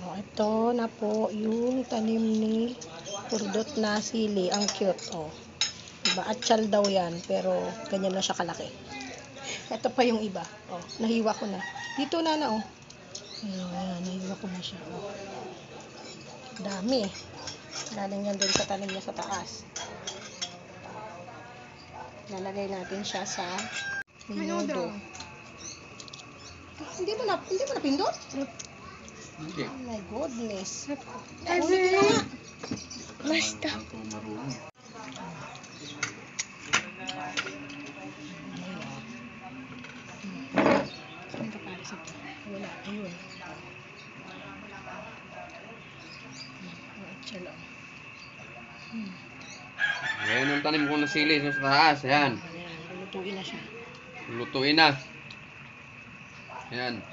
Ito na po yung tanim ni Purdot na sili. Ang cute. Diba? Atsyal daw yan. Pero ganyan na siya kalaki. Ito pa yung iba. Nahiwa ko na. Dito na. Ayan, nahiwa ko na siya. Dami. Galing yan din sa tanim niya sa taas. Lalagay natin siya sa minudo. Hindi mo napindot? Hindi. Oh my goodness. Basta. Saan ka palis ito? Wala. Ayun. Atsyal. Ayan ang tanim ko na sili sa taas. Ayan. Ayan, lulutuin na siya. Lutuin na. Ayan.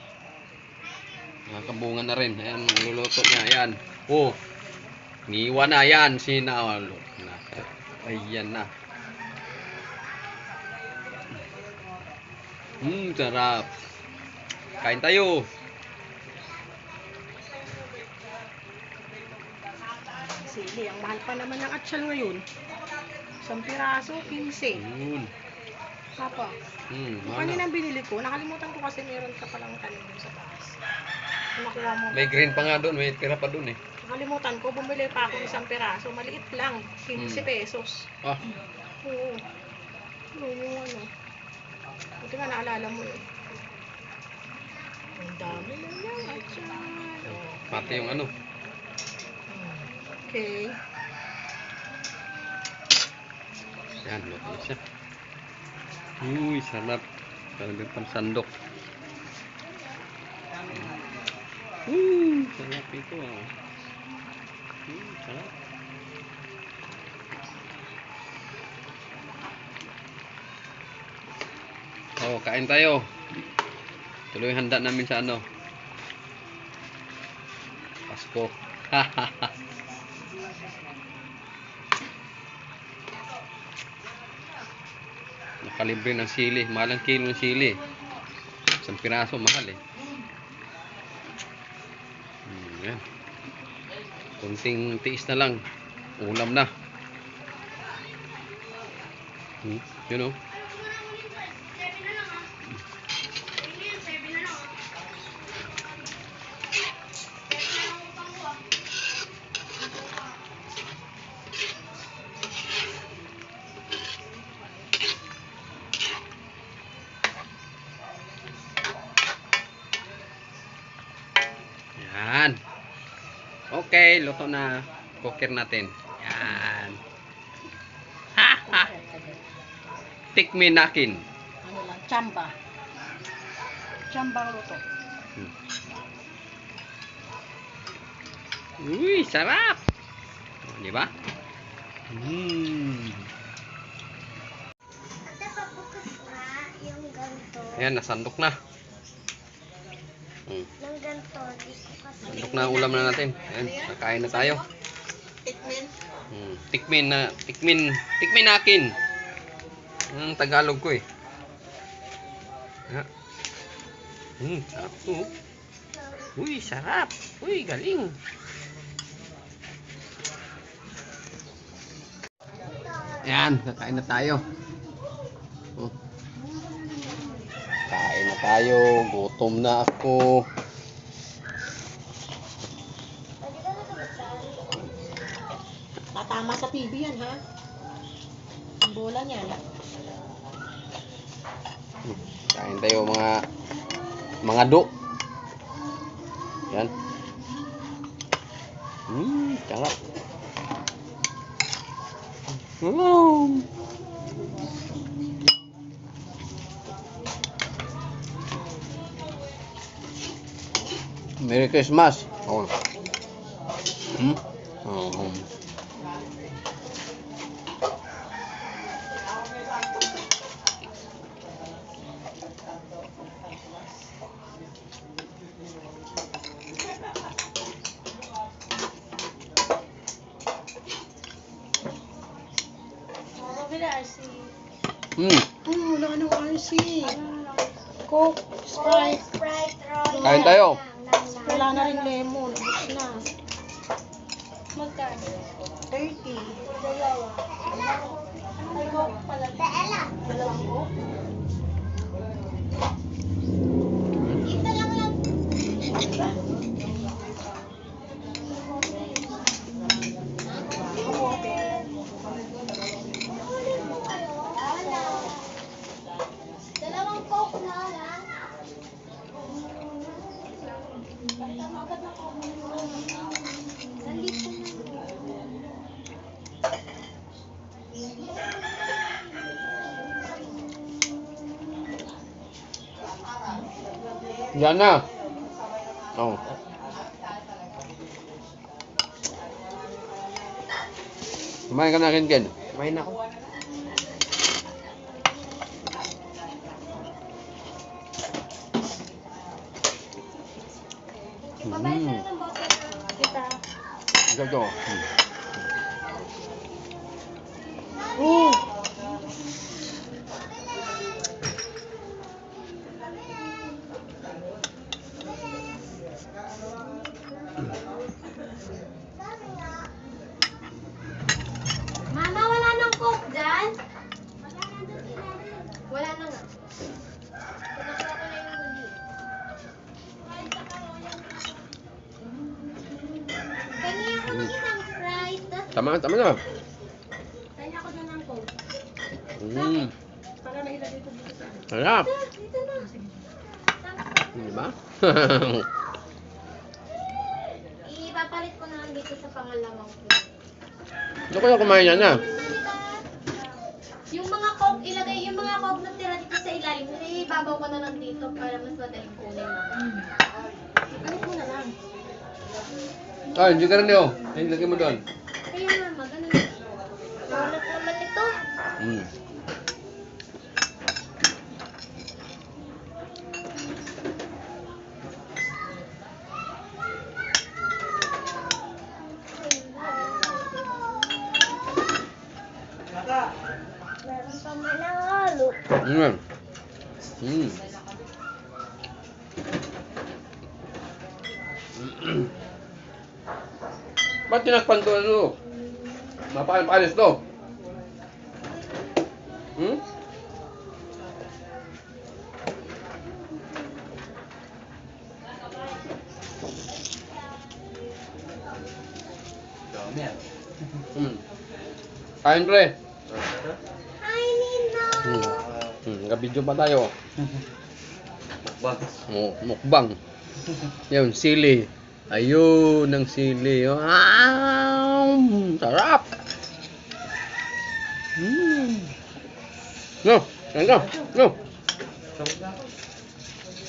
Nakakabunga na rin. Ayan, luluto niya. Ayan. Niwa na. Ayan. Sinawalo. Ayan na. Sarap. Kain tayo. Sili, ang mahal pa naman ng atsyal ngayon. 1 piraso, 15. Yun. Papa. Kanina binili ko, nakalimutan ko kasi meron ka palang tanim dun sa taas. Nakuha mo. May green pa nga doon. May tira pa doon eh. Nakalimutan ko, bumili pa ako ng 1 piraso. Maliit lang, 15 pesos. Ah. Oo. Yung ano. Buti nga naalala mo eh. Ang dami na yung atsyal. Pati yung ano. Okay. Yan, luto siya. Uy, sarap. Talagang pansandok. Sarap ito ah. Sarap. Kain tayo. Tuloy yung handa namin sa ano. Pasko. Nakalibre ng sili. Mahal ang kilo ng sili. 1 piraso, mahal eh. Yan. Kunting tiis na lang. Ulam na. You know. Yan. Okay, luto na cooker natin. Yan. Tikmin nakin. Ano lang, chamba. Chambang luto. Uy, sarap. Di ba? Yung ganito. Ayan, nasandok na. Yung ganito. Di ko kasi. Sandok na ang ulam na natin. Ayan, kakain na tayo. Tikmin. Tikmin nakin. Ang Tagalog ko eh. Sarap to. Uy, sarap. Uy, galing. Ayan, kakain na tayo. Kain na tayo. Gutom na ako. Tatama sa TV yan, ha? Ang bola niyan. Kain tayo mga do. Yan. Sarap. Merry Christmas. Wala ka ng RC. Coke, Sprite. Sprite roll. Kain tayo. Wala na na rin lemon. Ubus na. Magkano? 30. Dalawa. Ay, Coke pala. Ella. Dalawang Coke. Isa lang lang. Dalawang Coke na lang. Nandito Yan na. Oh. Kumain ka na rin, Ken. Kumain ako. Pabayad na lang ng bote kita. Ito, ito. Oh! Mama, wala nang Coke dyan? Wala na nga. Pinakuha ko na yung huli. Kanya ako ng isang Sprite. Tama na. Kanya ako na ng Coke. Para mailagay ko dito sa ano. Sarap. Dito na. Di ba? Ipapalit ko na lang dito sa pangalawang plate. Ano kaya kumain yan na? Yung mga Coke, ilagay yung mga Coke na tira dito sa ilalim. Ibabaw ko na lang dito para mas madaling kunin mo. Alis mo na lang. Ah, hindi ka rin yun. Ay, lagay mo doon. Kaya mama, ganun na. Malat naman ito. Mm. Meron pa manalo. Mm. Mm. Ba't tinakpan to ano? Mapalis to? Hmm? Dami yan. Hmm. Kain pre. Hi, Nino! Naka-video pa tayo. Mukbang. Mukbang. Yun, sili. Ayun, ang sili. Sarap. No, kain ka. No.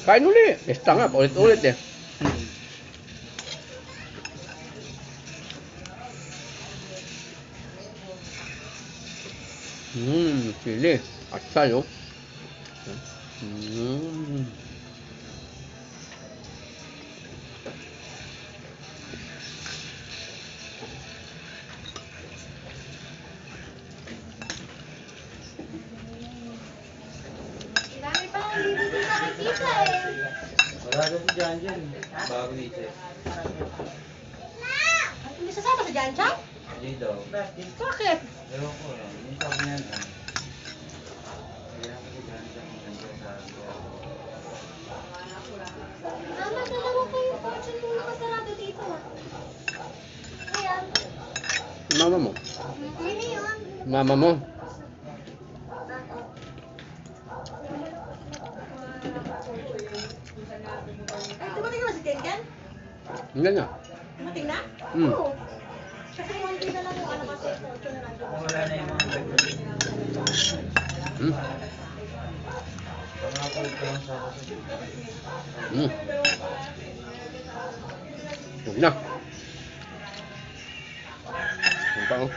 Kain ulit. Besta nga, ulit-ulit eh. Sili. Atsal, oh. Dami pa lang bibisita kay tita eh. Wala daw si Jan dyan. Bago dito. Hindi sasama sa Jan Chan? Hindi daw. Bakit? Ewan ko lang. Yung sabi niyan. Kaya ako si Jan dyan. Nandiyan sa Mama, dalawa pa yung fortune kung nakasarado dito ah. Ayan. Mama mo. Sino yun? Mama mo. Ay, dumating na ba si Tengen? Hindi na. Dumating na? Oo. Kasi konti na lang yung ano kasi fortune na lang. Kung wala na yung mga pangapal ko lang sa kasi. Huwag na. Huwag pa, oh.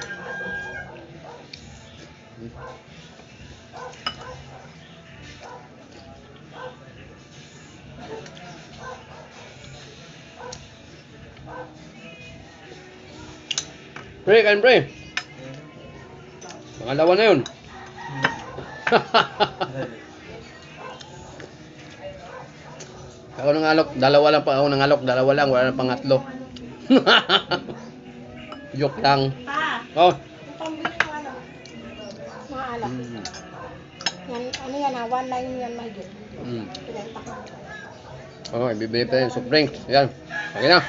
Pre, kain pre. Pangalawa na yun. Ako ng alok, dalawa lang pa ako ng alok, dalawa lang, wala na pangatlo. Joke lang. Pa, Oh. Pambili ng ano? Mga alak. Yan, ano yan ha? 1.9 yan mahigit. Mm. Pinenta ko. Oh, bibili pa rin soft drinks. Yan. Okay na.